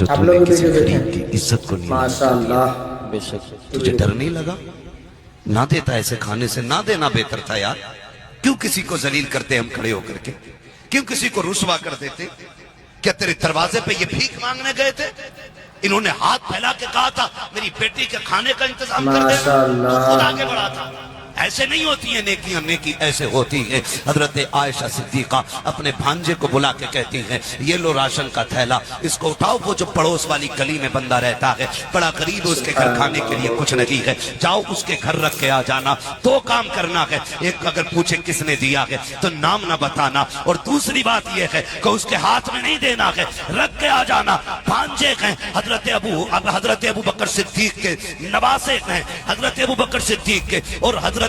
جو آپ تو لوگ نے بھی کسی ویڈیو غریب دیکھیں کی عزت کو نہیں ماشاء اللہ بے شک تجھے ڈر نہیں لگا؟ نہ دیتا ایسے کھانے سے نہ دینا بہتر تھا یار. کیوں کسی کو ذلیل کرتے ہم کھڑے ہو کر کے؟ کیوں کسی کو رسوا کر دیتے؟ کیا تیرے دروازے پہ یہ بھیک مانگنے گئے تھے؟ انہوں نے ہاتھ پھیلا کے کہا تھا میری بیٹی کے کھانے کا انتظام کر دینا، ماشاءاللہ. تو خود آگے بڑھا تھا. ایسے نہیں ہوتی ہیں نیکیاں، نیکی ایسے ہوتی ہے. حضرت عائشہ صدیقہ اپنے بھانجے کو بلا کے کہتی ہیں یہ لو راشن کا تھیلا، اس کو اٹھاؤ. وہ جو پڑوس والی گلی میں بندہ رہتا ہے بڑا غریب، اس کے گھر کھانے کے لیے کچھ نہیں ہے، جاؤ اس کے گھر رکھ کے آ جانا. دو کام کرنا ہے، ایک اگر پوچھے کس نے دیا ہے تو نام نہ بتانا، اور دوسری بات یہ ہے کہ اس کے ہاتھ میں نہیں دینا ہے، رکھ کے آ جانا. بھانجے ہیں حضرت ابو بکر صدیق کے، نواسے ہیں حضرت ابو بکر صدیق کے، اور حضرت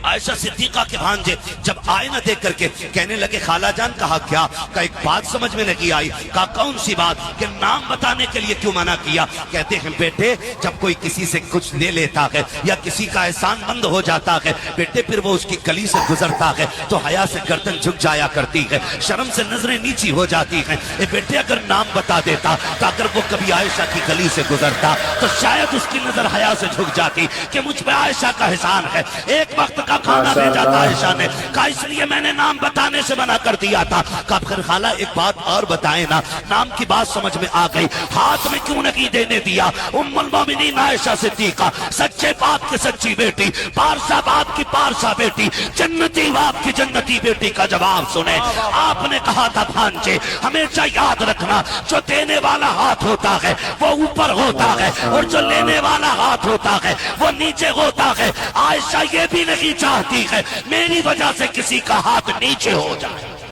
عائشہ صدیقہ کے بھانجے جب آئے نہ دیکھ کر کے کہنے لگے خالہ جان. کہا کیا؟ کہ ایک بات سمجھ میں نہیں آئی. کہا کون سی بات؟ کہ نام بتانے کے لیے کیوں منع کیا؟ کہتے ہیں بیٹے جب کوئی کسی سے کچھ لے لیتا ہے یا کسی کا احسان مند ہو جاتا ہے بیٹے، پھر وہ اس کی گلی سے گزرتا ہے تو حیا سے گردن جھک جایا کرتی ہے، شرم سے نظریں نیچی ہو جاتی ہیں. اے بیٹے اگر نام بتا دیتا تو اگر وہ کبھی عائشہ کی گلی سے گزرتا تو شاید اس کی نظر حیا سے جھک جاتی کہ مجھ پہ عائشہ کا احسان ہے. ایک وقت کا کھانا بھیجا تھا عائشہ نے، کہا اس لیے میں نے نام بتانے سے منع کر دیا تھا. کہا پھر خالہ ایک بات اور بتائیں نا. نام کی بات سمجھ میں آ گئی، ہاتھ میں کیوں نہیں دینے دیا؟ ام المومنین عائشہ صدیقہ، سچے باپ کی سچی بیٹی، پارسا باپ کی پارسا بیٹی، جنتی باپ کی جنتی بیٹی کا جواب سنیں. آپ نے کہا تھا بھانجے ہمیشہ یاد رکھنا جو دینے والا ہاتھ ہوتا ہے وہ اوپر ہوتا ہے اور جو لینے والا ہاتھ ہوتا ہے وہ نیچے ہوتا ہے. عائشہ یہ بھی نہیں چاہتی ہے میری وجہ سے کسی کا ہاتھ نیچے ہو جائے.